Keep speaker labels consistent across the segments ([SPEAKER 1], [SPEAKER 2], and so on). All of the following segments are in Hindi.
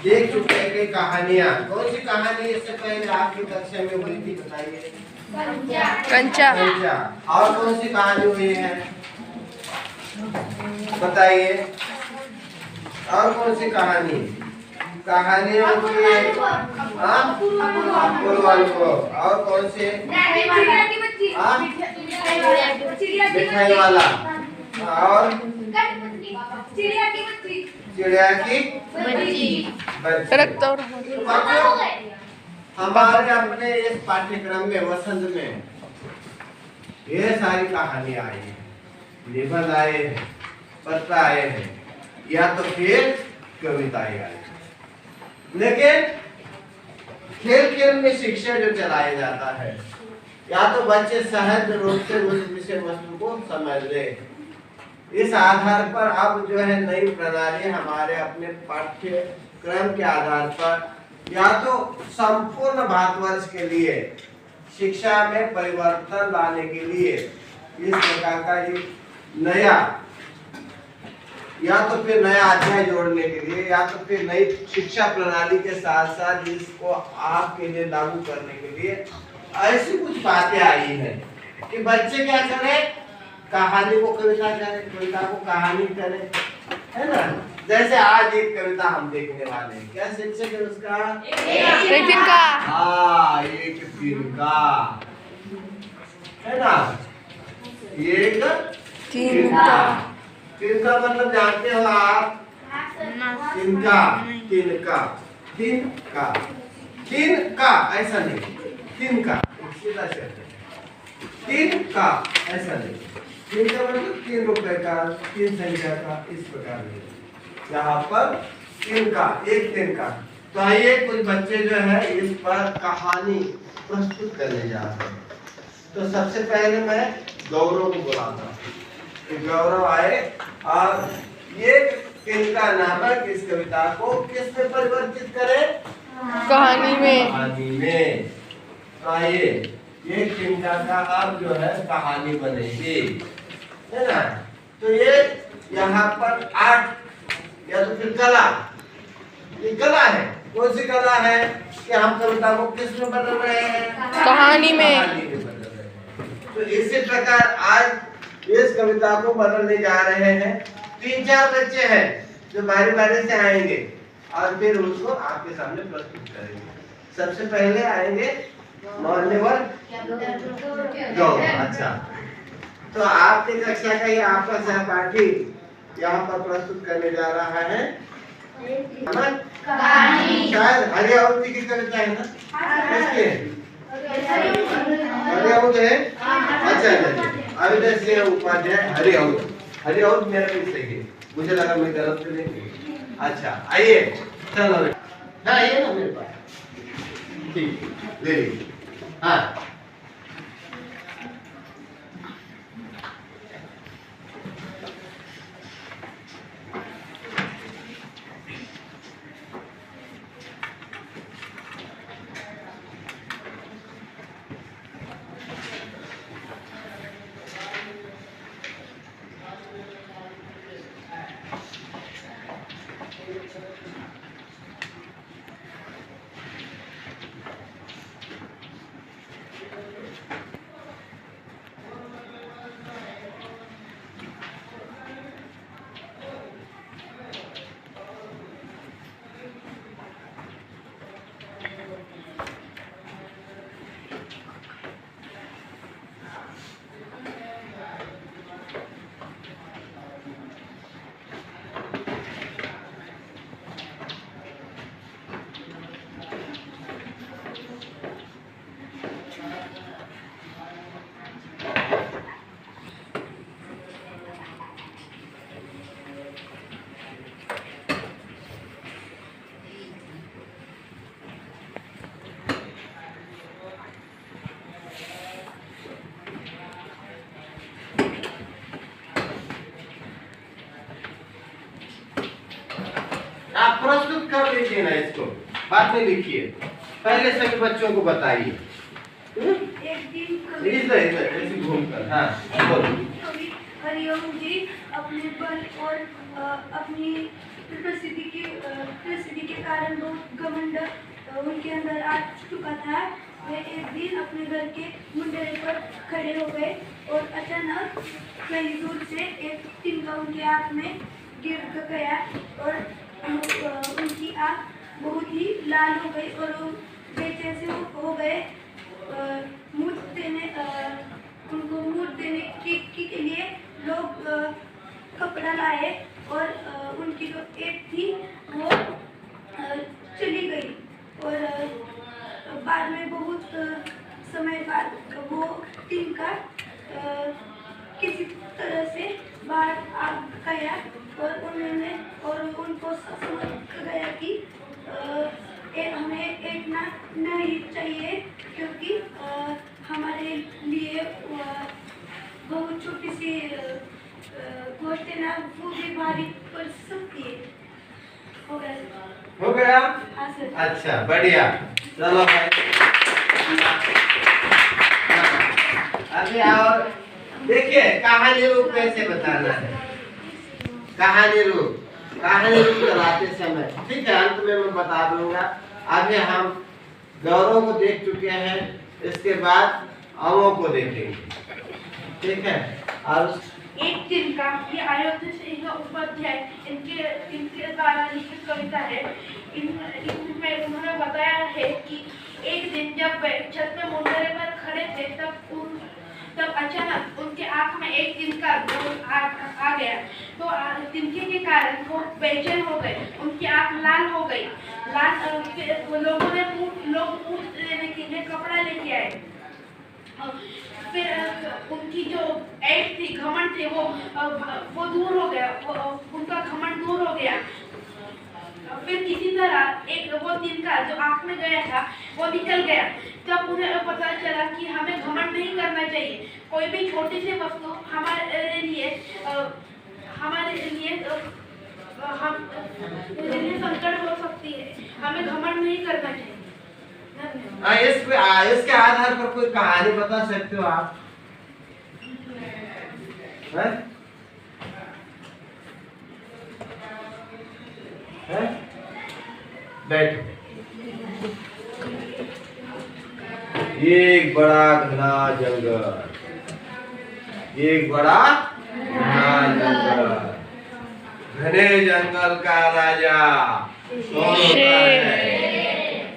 [SPEAKER 1] देख चुके हैं कई कहानियां। कौन सी कहानी इससे पहले आपकी कक्षा में हुई थी बताइए?
[SPEAKER 2] कंचा।
[SPEAKER 1] कंचा। और कौन सी कहानी हुई है बताइए? और कौन सी कहानी कहानियों की? अपूर्व। और कौन से? मिठाई वाला। और चिड़िया की बच्ची। हमारे अपने इस पाठ्यक्रम में वसंत में ये सारी कहानी आई है, निबंध आए हैं, पत्र आए हैं, या तो फिर कविताएं आई। लेकिन खेल खेल में शिक्षा जो चलाया जाता है, या तो बच्चे सहज रूप से उस विषय वस्तु को समझ ले। इस आधार पर अब जो है नई प्रणाली हमारे अपने पाठ्यक्रम के आधार पर या तो संपूर्ण भारतवर्ष के लिए शिक्षा में परिवर्तन लाने के लिए इस प्रकार का एक नया या तो फिर नया अध्याय जोड़ने के लिए या तो फिर नई शिक्षा प्रणाली के साथ साथ इसको आपके लिए लागू करने के लिए ऐसी कुछ बातें आई हैं कि बच्चे क्या करें, कहानी को कविता करें, कविता को कहानी करें, है ना। जैसे आज एक कविता हम देखने वाले हैं, क्या शीर्षक है उसका?
[SPEAKER 2] एक दिन का।
[SPEAKER 1] हाँ, एक दिन का, है ना। एक दिन का। दिन का मतलब जानते हो आप? तिनका, तिनका, तिनका, तिनका, ऐसा नहीं, तिनका सीधा शब्द है। तिनका ऐसा नहीं, तिनका मतलब 3 रुपए का, 3 संख्या का, इस प्रकार नहीं। यहाँ पर तिनका, एक तिनका। तो आइए कुछ बच्चे जो है इस पर कहानी प्रस्तुत करने जा रहे हैं। तो सबसे पहले मैं गौरव को बुलाता हूँ। गौरव आए और ये तिनका नामक इस कविता को किसमें परिवर्तित करें?
[SPEAKER 2] कहानी में।
[SPEAKER 1] कहानी में। तो आइए ये तिनका का अब जो है कहानी बनेगी, है ना। तो ये यहाँ पर आर्ट या तो फिर कला, ये कला है। कौन सी कला है कि हम कविता को किस में बदल रहे हैं?
[SPEAKER 2] कहानी में।
[SPEAKER 1] कहानी में बदल रहे हैं। तो इसी प्रकार आज इस कविता को बदलने जा रहे हैं। 3-4 बच्चे हैं जो बारी बारी से आएंगे और फिर उसको आपके सामने प्रस्तुत करेंगे। सबसे पहले आएंगे मान्यवर गौरव। अच्छा, तो आपकी कक्षा का ये आपका सहपाठी यहाँ पर प्रस्तुत करने जा रहा है शायद हरियावत की कविता है ना? किसकी है? हरियावत है। अच्छा, अविनाश सिंह उपाध्याय हरियावत। हरियावत मेरा भी सही है, मुझे लगा मैं गलत तो नहीं। अच्छा आइए, चलो हाँ ये ना मेरे पास, ठीक ले लीजिए। हाँ आप प्रस्तुत कर लीजिए ना इसको, बाद में लिखिए। पहले सभी बच्चों को बताइए। इधर ऐसे घूमकर। हाँ
[SPEAKER 3] हरिओम जी अपने बल और अपनी प्रसिद्धि के कारण घमंड उनके अंदर आ चुका था। वे एक दिन अपने घर के मुंडरे पर खड़े हो गए और अचानक कहीं दूर से एक तिनका उनकी आँख में गिर गया और उनकी आँख बहुत ही लाल हो गई और वो बेचैन से हो गए। उनको मूर्त देने के लिए लोग कपड़ा लाए और उनकी जो एक थी वो चली गई और बाद में बहुत समय बाद वो तिनका किसी तरह से बाहर आ गया और उनको समझ गया कि हमें इतना नहीं चाहिए क्योंकि हमारे लिए बहुत छोटी सी गोश्त है ना वो भी भारी पड़ सकती है।
[SPEAKER 1] हो गया?
[SPEAKER 3] हाँ सर।
[SPEAKER 1] अच्छा बढ़िया। चलो भाई अभी और देखिए कहानी रूप कैसे बताना है। कहानी रूप चलाते समय ठीक है, अंत में मैं बता दूंगा। अभी हम गौरव को देख चुके हैं, इसके बाद अवों को देखेंगे, ठीक है। और
[SPEAKER 4] एक दिन का ये अयोध्या सिंह उपाध्याय इनके द्वारा लिखित कविता है। इनमें उन्होंने बताया है कि एक दिन जब वे छत में मुंडरे पर खड़े थे तब अचानक उनके आंख में एक तिनका आ गया। तो तिनके के कारण वो बेचैन हो गए, उनकी आंख लाल हो गई। लोगों ने मूर्त लेने के लिए कपड़ा लेके आए। फिर उनकी जो ऐट थी, घमंड थे, वो दूर हो गया, उनका घमंड दूर हो गया। फिर किसी तरह एक वो तिनका जो आंख में गया था वो निकल गया। तब उन्हें पता चला कि हमें घमंड नहीं करना चाहिए। कोई भी छोटी सी वस्तु हमारे लिए संकट हो सकती है, हमें घमंड नहीं करना चाहिए।
[SPEAKER 1] इसके आधार पर कोई कहानी बता सकते हो आप? बैठो। एक बड़ा घना जंगल, घने जंगल का राजा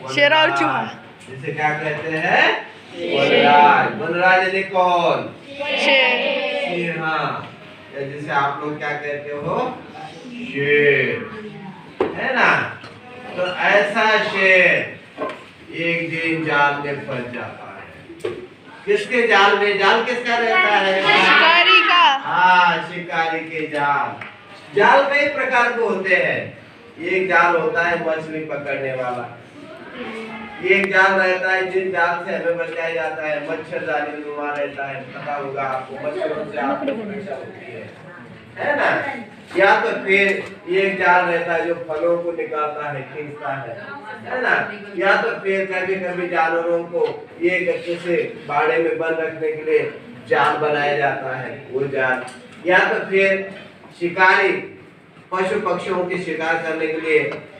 [SPEAKER 2] शेर और चूहा,
[SPEAKER 1] जिसे क्या कहते हैं? वनराज। वनराज यानी कौन? शेर। हाँ, जिसे आप लोग क्या कहते हो? शेर, है ना? तो ऐसा शेर एक दिन जाल में फंस जाता है। किसके जाल में? जाल किसका रहता है?
[SPEAKER 2] शिकारी का।
[SPEAKER 1] हाँ, शिकारी के जाल। जाल कई प्रकार के होते हैं। एक जाल होता है मछली पकड़ने वाला, एक जाल रहता है जिस जाल से हमें बचाया जाता है मच्छरदानी नुमा रहता है, पता होगा आपको, मच्छरों से आपको सुरक्षा होती है ना? या तो फिर एक जाल रहता है जो फलों को निकालता है, खींचता है ना? या तो फिर कभी कभी जानवरों को एक अच्छे से बाड़े में बंद रखने के लिए जाल बनाया जाता है, वो जाल। या तो फिर शिकारी पशु पक्षियों के शिकार करने के लिए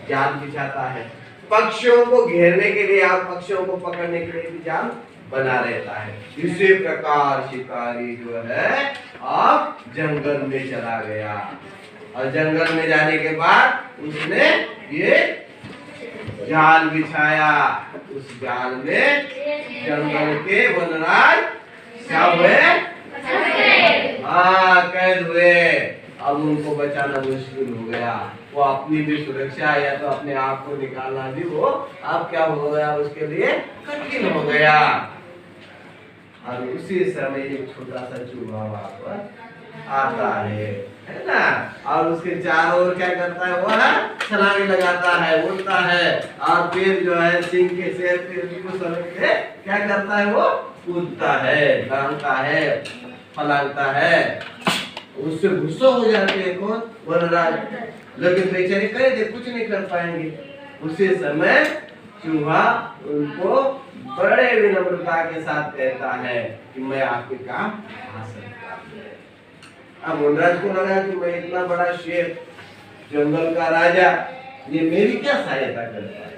[SPEAKER 1] जाल बिछाता है, पक्षियों को घेरने के लिए और पक्षियों को पकड़ने के लिए भी जाल बना रहता है। इसी प्रकार शिकारी जो है अब जंगल में चला गया और जंगल में जाने के बाद उसने ये जाल बिछाया। उस जाल में जंगल के वनराज सब कैद हुए। अब उनको बचाना मुश्किल हो गया। वो अपनी भी सुरक्षा या तो अपने आप को निकालना भी वो अब क्या हो गया, उसके लिए कठिन हो गया। और उसी समय एक छोटा सा चूहा वापस आता है ना? और उसके चारों ओर क्या करता है? वो है छलांग लगाता है, उड़ता है और फिर जो है सिंह के शेर को समझ के क्या करता है? वो कूदता है, भागता है, फलांगता है। उससे गुस्सा हो जाते हैं कौन? वनराज। लेकिन बेचारे करे कुछ नहीं कर पाएंगे। उसी समय चूहा उनको बड़े विनम्रता के साथ कहता है कि मैं आपके काम आ सकता हूं। अब वनराज को लगा कि मैं इतना बड़ा शेर, जंगल का राजा, ये मेरी क्या सहायता करता है?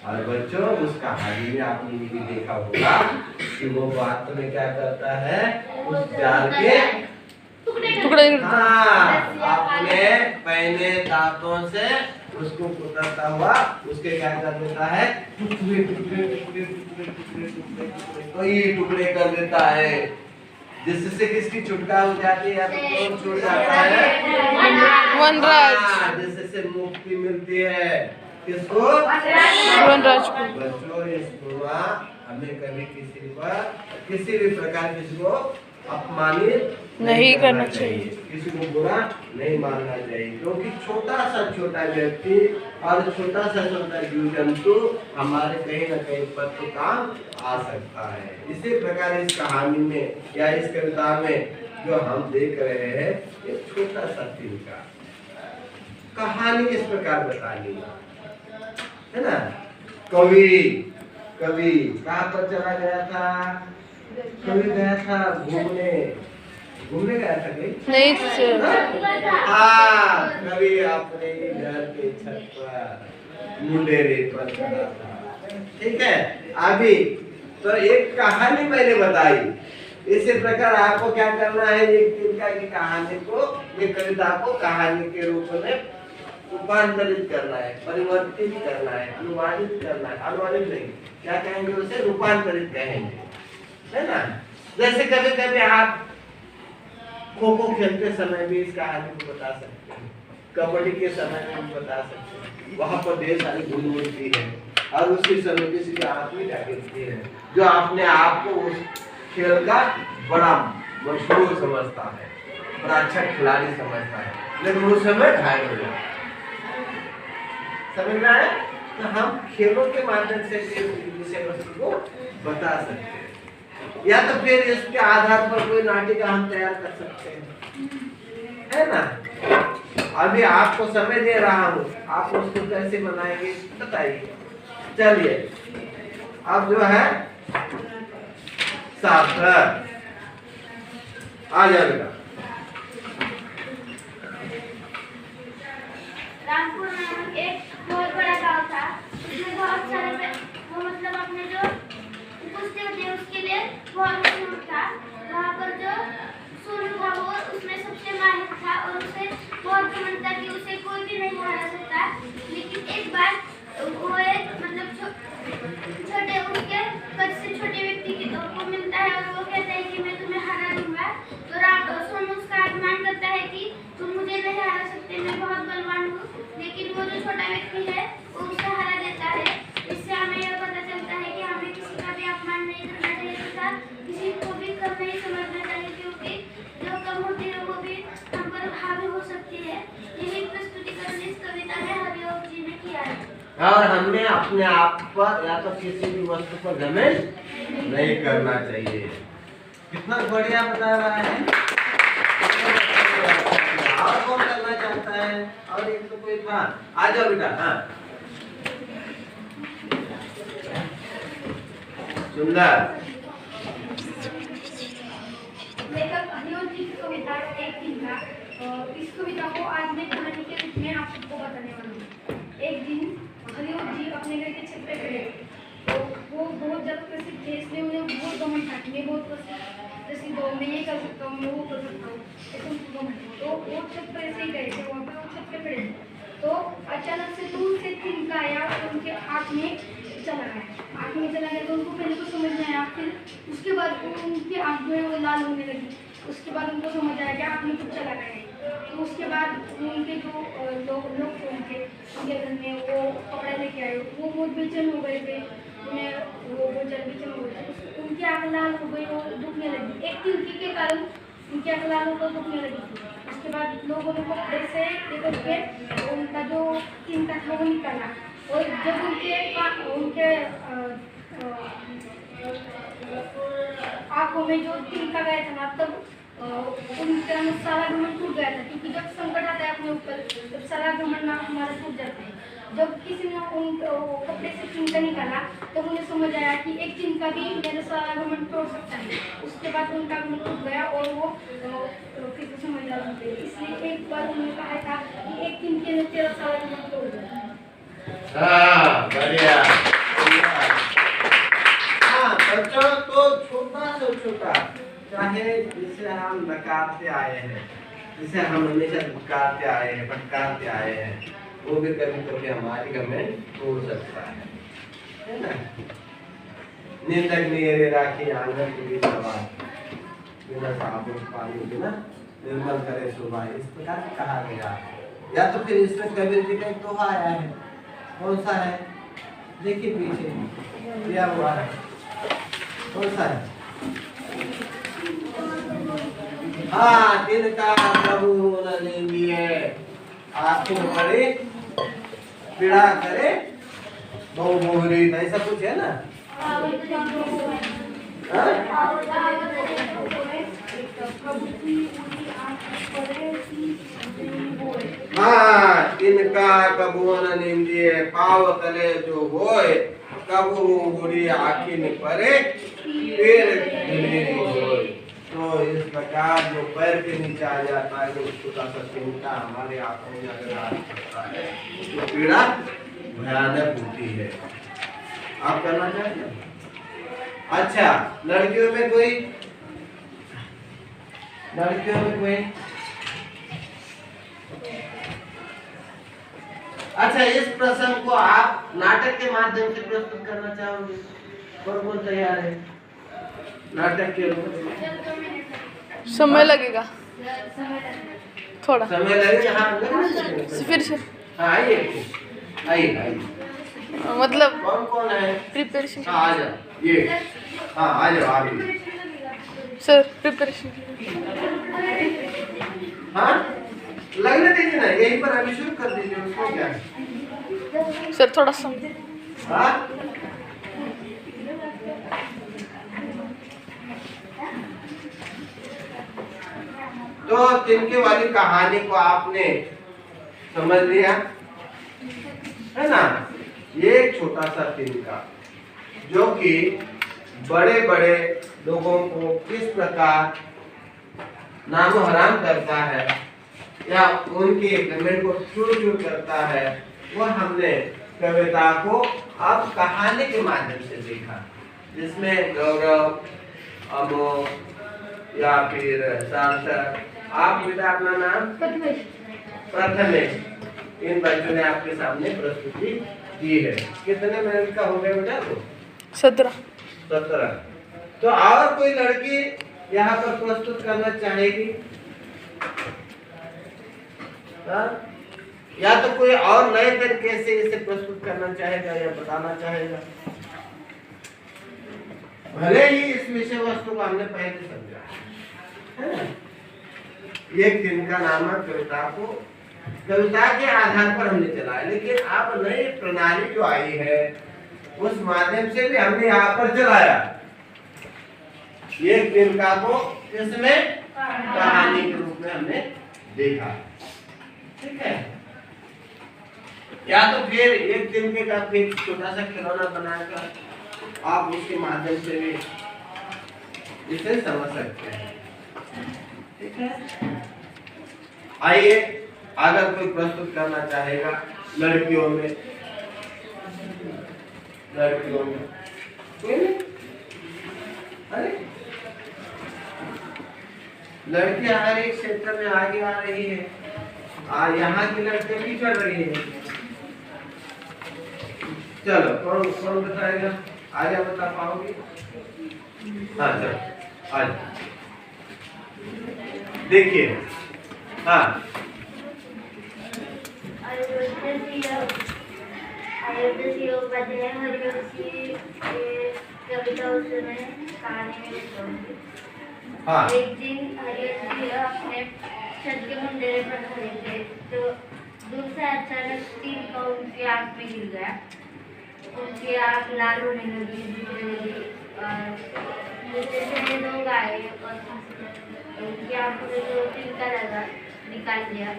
[SPEAKER 1] और बच्चों उस कहानी में आपने ये भी देखा होगा कि वो बात में क्या करता है, उस जाल के
[SPEAKER 2] टुकड़े
[SPEAKER 1] हाँ अपने पहले दांतों से उसको कुतरता हुआ उसके क्या कर देता है, टुकड़े टुकड़े टुकड़े टुकड़े टुकड़े टुकड़े टुकड़े कई टुकड़े कर देता है, जिससे किसकी छुटकारा हो जाती है या तो कौन छूट जाता है,
[SPEAKER 2] वनराज
[SPEAKER 1] हाँ, जिससे मुक्ति मिलती है किसको,
[SPEAKER 2] वनराज को।
[SPEAKER 1] बच्चों इस दुआ हमें कभी किसी पर किसी भी प्रकार किसी को अपमानित
[SPEAKER 2] नहीं करना चाहिए,
[SPEAKER 1] किसी को बुरा नहीं मानना चाहिए, क्योंकि छोटा व्यक्ति और छोटा जीव जंतु हमारे कहीं न कहीं पर तो काम आ सकता है। इसी प्रकार इस कहानी में या इस कविता में जो हम देख रहे हैं एक छोटा सा तिनका कहानी इस प्रकार बतानी है ना। कवि कहाँ पर चला गया था, कवि गया था घूमने गया था कहीं
[SPEAKER 2] नहीं
[SPEAKER 1] हाँ, कभी अपने ही घर के छत पर मुंडेरे पर चढ़ा था, ठीक है। अभी तो एक कहानी मैंने बताई, इसी प्रकार आपको क्या करना है, एक तिनका की कहानी को, एक कविता को कहानी के रूप में रूपांतरित करना है, परिवर्तित करना है, अनुवादित करना है, अनुवादित नहीं क्या कहेंगे उसे, रूपांतरित कहेंगे, है ना। जैसे कभी कभी आप खो खो खेलते समय भी इस कहानी को बता सकते हैं, कबड्डी के समय में भी बता सकते हैं, वहां पर ढेर सारी भूल होती है और उसी समय किसी के हाथ में क्या गिरती है, जो अपने आप को उस खेल का बड़ा मशहूर समझता है, बड़ा अच्छा खिलाड़ी समझता है, लेकिन उस समय घायल हो जाता है। समझ रहा है, तो हम खेलों के माध्यम से विषय वस्तु को बता सकते हैं, या तो फिर इसके आधार पर कोई नाटिका हम तैयार कर सकते हैं, है ना। अभी आपको समय दे रहा हूँ, आप उसको कैसे बनाएंगे बताइए। चलिए अब जो है छात्र आ जाएगा।
[SPEAKER 3] रामपुर नामक एक बहुत बड़ा गांव था, उसमें बहुत सारे वो मतलब अपने जो कुश्ती होती है उसके लिए बहुत मशहूर था। वहाँ पर जो सोनू था वो उसमें सबसे माहिर था और उसे बहुत घमंड था कि उसे कोई भी नहीं हरा सकता। लेकिन एक बार वो एक मतलब छोटे उसके कद से छोटे व्यक्ति को मिलता है और वो कहता है कि मैं तुम्हें हरा दूंगा। तो सोनू उसका अपमान करता है कि तुम मुझे नहीं हरा सकते, मैं बहुत बलवान हूँ। लेकिन वो जो छोटा व्यक्ति है वो उसे हरा देता है। इससे हमें यह पता चलता है कि हमें किसी का भी अपमान नहीं करना चाहिए तथा किसी को भी कम नहीं समझना चाहिए, क्योंकि जो कम होती है वो भी हम पर हावी हो सकती है। यही प्रस्तुतिकरण इस कविता में हरिओम जी ने किया है।
[SPEAKER 1] और हमें अपने आप पर या तो किसी भी वस्तु पर घमंड नहीं करना चाहिए। कितना बढ़िया बता रहा है। और कौन करना चाहता है, और एक तो कोई था, आ जाओ बेटा। हाँ सुंदर।
[SPEAKER 3] लेखक हरिओम जी की कविता एक तिनका। इस कविता को आज मैं कहानी के रूप में आप सबको बताने वाला हूँ। एक दिन हरिओम जी अपने घर के छत पे खड़े थे, तो वो बहुत ज़्यादा प्रसिद्ध थे, इसलिए उन्हें बहुत घमंड था कि मैं बहुत प्रसिद्ध हूँ, मैं ये कर सकता हूँ, मैं वो कर सकता हूँ, ऐसा उनको घमंड था। तो वो छत पर ऐसे ही गए थे, वहाँ पर वो छत पे खड़े थे, तो अचानक से दूर से तिनका आया और उनके आँख में चला गया। तो उनको पहले तो समझ नहीं आया, फिर उसके बाद उनकी आँख जो है वो लाल होने लगी। उसके बाद उनको समझ आया कि आँख में कुछ चला गया है। तो उसके बाद उनके जो लोग थे उनके घर में वो कपड़ा लेके आए, वो बहुत बेचैन हो गए थे, उन्हें वो बहुत ज़्यादा बेचैन हो गए थे। उनकी आँख लाल हो गई, वो दुखने लगी। एक तिनके के कारण उनकी आँख लाल होकर दुखने लगी। उसके बाद लोगों ने कपड़े से लेकर के उनका जो तिनका था वो निकाला, और जब उनके आँखों में जो तिनका गया था ना, तब उनका सारा घमंड टूट गया था, क्योंकि जब संकट आता है अपने ऊपर तब सारा घमंड हमारा टूट जाता है। जब किसी ने उन कपड़े से तिनका निकाला तब उन्हें समझ आया कि एक तिनका भी मेरा सारा घमंड तोड़ सकता है। उसके बाद उनका घमंड टूट गया और वो फिर से समझदार हो गए। इसलिए एक बार उन्होंने कहा था कि एक तिनके ने तेरा सारा घमंड तोड़ दिया।
[SPEAKER 1] हाँ बढ़िया। है जिसे हम नकारते आए हैं, जिसे हम हमेशा धुतकारते आए हैं, फटकारते आए हैं, वो भी कभी कभी हमारी गमें तोड़ सकता है ना। निंदक मेरे राखी आंगन की सवार, बिना साबुन पानी बिना निर्मल करे सुबह, इस प्रकार कहा गया। या तो फिर इसमें कबीर जी का एक दोहा आया है, कौन सा है? देखिए पीछे दिया हुआ है, कौन सा है? हाँ, तिनका प्रभु न लेंगे, आंखों पड़े पीड़ा करे बहु मोहरी, ऐसा कुछ है ना। हाँ, तिनका कबू न लेंगे, पाव तले जो होए, कबू बुरी आँखी में परे पैर गिलेरी होए। तो इस प्रकार जो पैर के नीचे आ जाता है, जो छोटा सा चिंता हमारे आंखों में अगर आ सकता है, तो पीड़ा भयानक होती है। आप करना चाहते हैं? अच्छा, लड़कियों में कोई अच्छा, इस प्रसंग को आप नाटक के माध्यम से प्रस्तुत करना चाहोगे? कौन तैयार है नाटक के रूप में?
[SPEAKER 2] समय लगेगा, थोड़ा
[SPEAKER 1] समय लगेगा। हाँ,
[SPEAKER 2] फिर से
[SPEAKER 1] आइए आइए।
[SPEAKER 2] मतलब
[SPEAKER 1] कौन है?
[SPEAKER 2] प्रिपरेशन।
[SPEAKER 1] हाँ, आ जाओ। ये हाँ, आ जाओ आप भी।
[SPEAKER 2] Sir preparation.
[SPEAKER 1] हाँ, लगने दीजिए ना, यहीं पर अभी शुरू कर दीजिए, उसको क्या है?
[SPEAKER 2] सर थोड़ा समय।
[SPEAKER 1] हाँ, तो तिनके वाली कहानी को आपने समझ लिया है ना। ये एक छोटा सा तिनका जो कि बड़े बड़े लोगों को किस प्रकार नामो हराम करता है या उनके कमेंट को चूर चूर करता है, वो हमने कविता को अब कहानी के माध्यम से देखा, जिसमें गौरव, अमोघ या फिर सार्थक, आप बेटा अपना नाम प्रथमेश, इन बच्चों ने आपके सामने प्रस्तुति की है। कितने मिनट का हो गया बेटा?
[SPEAKER 2] 17।
[SPEAKER 1] तो और कोई लड़की यहाँ पर प्रस्तुत करना चाहेगी? या तो कोई और नए तरीके से इसे प्रस्तुत करना चाहेगा या बताना चाहेगा? भले ही इस विषय वस्तु को हमने पहले समझा है, एक दिन का नामक कविता को कविता के आधार पर हमने चलाया, लेकिन अब नई प्रणाली जो आई है उस माध्यम से भी हमने यहाँ पर चलाया। एक दिन का को इसमें कहानी के रूप में हमने देखा, ठीक है। या तो फिर एक दिन के का फिर छोटा सा खिलौना बनाकर आप उसके माध्यम से भी इसे समझ सकते हैं, ठीक है। आइए, अगर कोई प्रस्तुत करना चाहेगा लड़कियों में कोई नहीं? अरे लड़कियां हर एक क्षेत्र में आगे आ रही है, यहाँ की लड़कियां भी कर रही है। चलो, कौन बताएगा? आजा, बता पाओगे? हाँ, चलो आज देखिए। हाँ, हाँ।
[SPEAKER 5] एक दिन हरियत जी अपने छत के मुंडेरे पर खड़े थे, तो दूर से अचानक तीन का उनकी आँख में गिर गया। उनकी आँख लाल होने लगी, नीचे से लोग आए और उनकी आँखों में जो तिनका लगा निकाल दिया।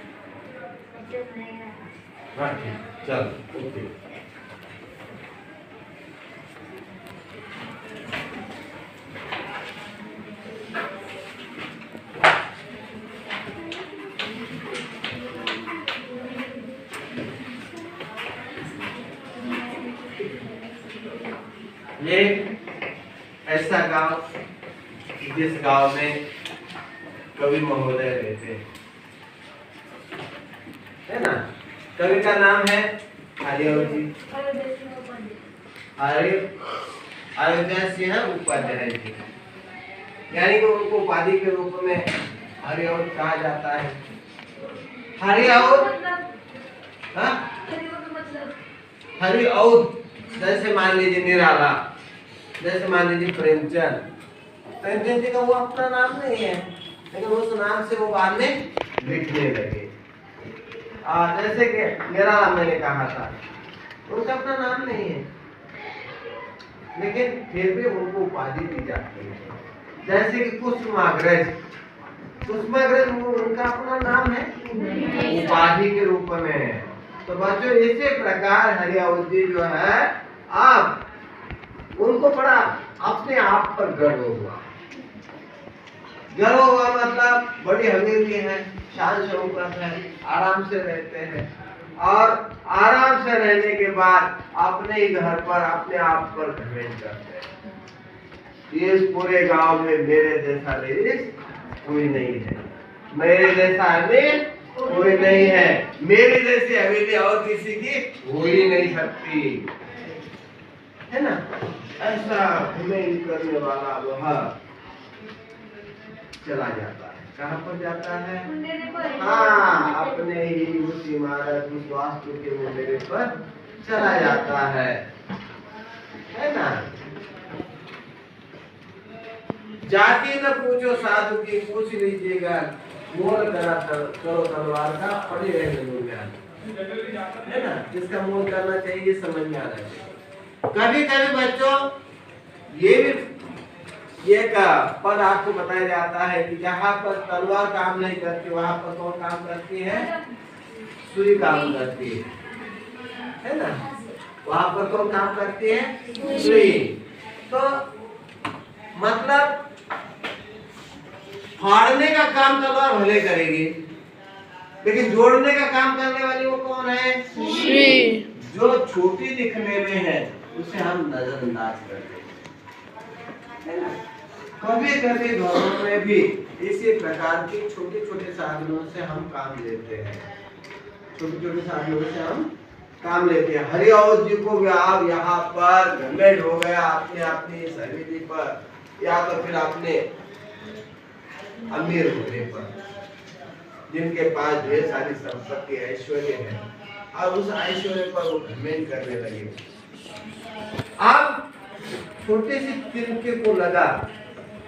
[SPEAKER 1] चल, ओके। ये ऐसा गांव जिस गांव में कवि महोदय रहते हैं, है ना। कवि का नाम है हरिओ जी, अयोध्या सिंह उपाध्याय जी, यानी कि उनको उपाधि के रूप में हरिओ कहा जाता है। हरिओ, हरिओ जैसे मान लीजिए निराला, जैसे मान लीजिए प्रेमचंद। प्रेमचंद जी का वो अपना नाम नहीं है, लेकिन उस नाम से वो बाद में लिखने लगे। जैसे कि मेरा नाम मैंने कहा था, उनका अपना नाम नहीं है, लेकिन फिर भी उनको उपाधि दी जाती है। जैसे कि कुसुमाग्रज, कुसुमाग्रज उनका अपना नाम है, उपाधि के रूप में। तो बच्चों इसी प्रकार हरिओ जी जो है, आप उनको बड़ा अपने आप पर गर्व हुआ। गर्व हुआ मतलब बड़ी हवेली है, शान शौकत है, आराम से रहते हैं, और आराम से रहने के बाद अपने ही घर पर अपने आप पर घमंड करते हैं। इस पूरे गांव में मेरे जैसा रईस कोई नहीं है, मेरे जैसा अमीर कोई नहीं है, मेरी जैसी हवेली और किसी की हो ही नहीं सकती, है ना। ऐसा घमंड करने वाला वह चला जाता है। कहाँ पर जाता है? हाँ, अपने ही उस इमारत, उस वास्तु के मुंडेरे पर चला जाता है ना। जाति न पूछो साधु की, पूछ लीजिएगा मोल करो तलवार का, पड़े रहने दो ज्ञान, है ना। जिसका मोल करना चाहिए समझ में आ रहा है। कभी कभी बच्चों ये भी एक पद आपको बताया जाता है कि जहाँ पर तलवार काम नहीं करती, वहाँ पर कौन काम करती है? सुई काम करती है ना। वहाँ पर कौन काम करती है? सुई। तो मतलब फाड़ने का काम तलवार भले करेगी, लेकिन जोड़ने का काम करने वाली वो कौन है? सुई। जो छोटी दिखने में है उसे हम नजरअंदाज करते हैं। कभी कभी घरों में भी इसी प्रकार के छोटे छोटे साधनों से हम काम लेते हैं, छोटे छोटे साधनों से हम काम लेते हैं। हरिओ जी को भी आप यहाँ पर घमंड हो गया अपने हवेली पर, या तो फिर अपने अमीर होने पर, जिनके पास ढेर सारी संपत्ति ऐश्वर्य है, और उस ऐश्वर्य पर वो घमंड करने लगे। अब छोटे से तिनके को लगा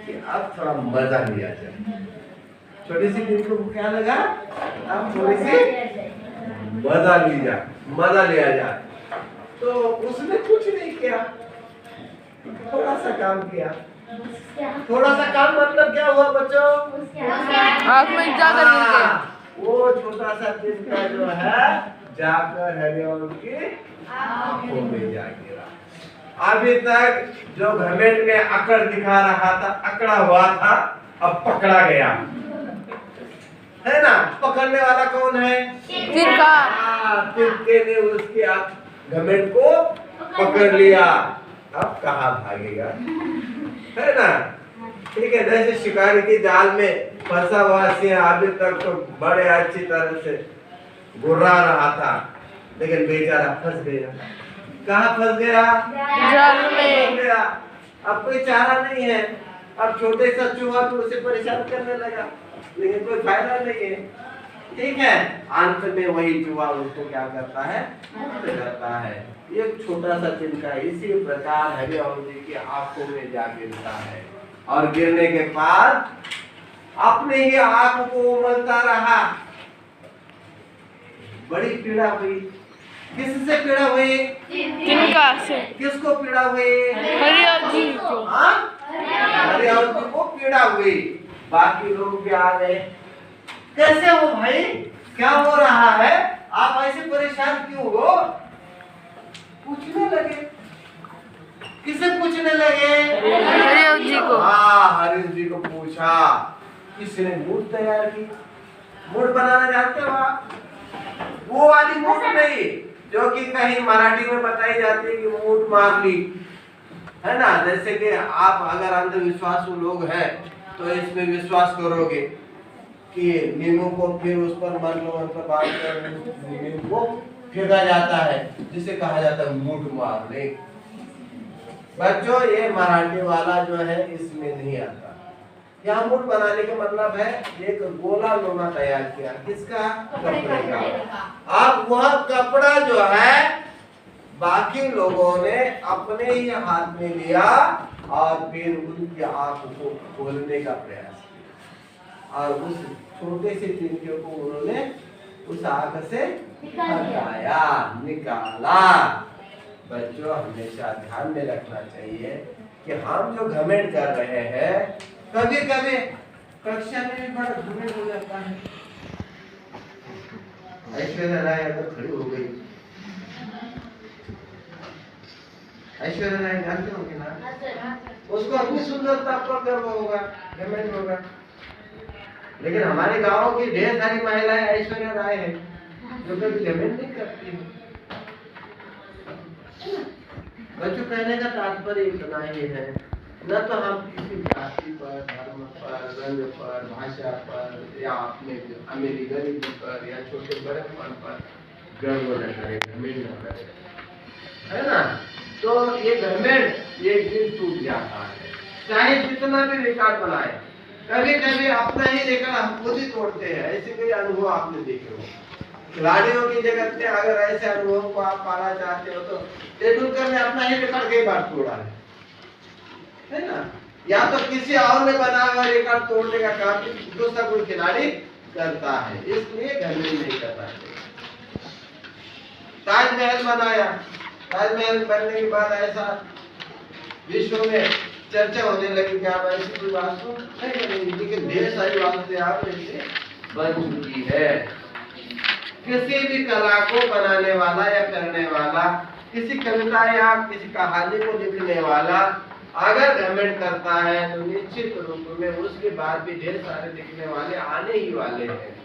[SPEAKER 1] कि अब थोड़ा मजा लिया जाए। छोटी सी तिनके को क्या लगा? अब थोड़ी सी मजा लिया जाए। तो उसने कुछ नहीं किया, थोड़ा सा काम किया। थोड़ा सा काम मतलब क्या हुआ बच्चों?
[SPEAKER 2] आँख में जाकर गिर गया।
[SPEAKER 1] वो छोटा सा तिनका जो है जाकर हरिओ की आंखों में जा गिरा। अभी तक जो घमंड में अकड़ दिखा रहा था, अकड़ा हुआ था, अब पकड़ा गया, है ना। पकड़ने वाला कौन है?
[SPEAKER 2] तिनका।
[SPEAKER 1] तिनके ने उसके घमंड को पकड़ लिया, अब कहाँ भागेगा, है ना। ठीक है, जैसे शिकारी की जाल में फंसा हुआ सिंह अभी तक तो बड़े अच्छी तरह से घुर्रा रहा था, लेकिन बेचारा फंस गया। कहाँ फंस गया?
[SPEAKER 2] जाल में।
[SPEAKER 1] गया। अब कोई चारा नहीं है, अब छोटे सा चूहा तो उसे परेशान करने लगा, लेकिन कोई फायदा नहीं है। ठीक है, अंत में वही चूहा उसको क्या करता है? करता है। ये छोटा सा तिनका इसी प्रकार हरिओ जी की आंखों में जा गिरता है, और गिरने के बाद अपने ही आंख को उमलता रहा। बड़ी पीड़ा हुई। किससे पीड़ा हुई?
[SPEAKER 2] तिनका से।
[SPEAKER 1] किसको पीड़ा हुई?
[SPEAKER 2] हरिओ जी को।
[SPEAKER 1] हरिओ जी को पीड़ा हुई। बाकी लोग भी आ गए, कैसे हो भाई, क्या हो रहा है, आप ऐसे परेशान क्यों हो? पूछने लगे। किसे पूछने लगे?
[SPEAKER 2] हरिओ जी को।
[SPEAKER 1] हाँ, हरिओ जी को पूछा। किसने मूड तैयार की? मूड बनाना जानते हो आप? वो वाली मूड नहीं जो कि कहीं मराठी में बताई जाती है कि मूड मार ली, है ना। जैसे कि आप अगर अंधविश्वासु लोग हैं तो इसमें विश्वास करोगे कि नींबू को फिर उस पर मंत्र बात कर नींबू को फेंका जाता है, जिसे कहा जाता है मूठ मारने। बच्चों ये मराठी वाला जो है इसमें नहीं आता। यहाँ मूठ बनाने का मतलब है एक गोला नुमा तैयार किया, किसका? कपड़े का। अब वह कपड़ा जो है बाकी लोगों ने अपने ही हाथ में लिया और फिर उनकी आंख को खोलने का प्रयास किया और उस छोटे से तिनके को उन्होंने उस आंख से हटाया, निकाला। बच्चों हमेशा ध्यान में रखना चाहिए कि हम जो घमंड कर रहे हैं, कभी कभी कक्षा में भी बड़ा घमंड हो जाता है। ऐश्वर्या राय अगर खड़ी हो गई, ऐश्वर्या राय जानते होंगे ना, उसको अपनी सुंदरता पर गर्व होगा, घमंड होगा। लेकिन हमारे गांव की ढेर सारी महिलाएं ऐश्वर्या राय है जो कभी घमंड नहीं करती है। बच्चों कहने का तात्पर्य इतना ही है, न तो हम किसी जाति पर, धर्म पर, रंग पर, भाषा पर या अपने अमीरी गरीबी पर या छोटे बड़ेपन पर गर्व न करें, घमंड न करें, है ना। तो ये घमंड एक दिन टूट जाता है, चाहे जितना भी रिकॉर्ड बनाए। कभी कभी अपना ही रिकॉर्ड हम खुद ही तोड़ते हैं। ऐसे कोई अनुभव आपने देखे हो? खिलाड़ियों की जगत में अगर ऐसे अनुभव को आप पाना चाहते हो तो तेंदुलकर ने अपना ही रिकॉर्ड कई बार तोड़ा है ना। या तो किसी और ने बनाया हुआ रिकॉर्ड तोड़ने का काम दूसरा कोई खिलाड़ी करता है, इसलिए घमंड नहीं करना चाहिए। ताजमहल बनाया, ताजमहल बनने के बाद ऐसा विश्व में चर्चा होने लगी कि आप ऐसी कोई वास्तु नहीं, लेकिन ढेर सारी वास्तु आप ऐसे बन चुकी है। किसी भी कला को बनाने वाला या करने वाला, किसी कविता या किसी कहानी को लिखने वाला अगर घमंड करता है तो निश्चित रूप में उसके बाद भी ढेर सारे लिखने वाले आने ही वाले हैं।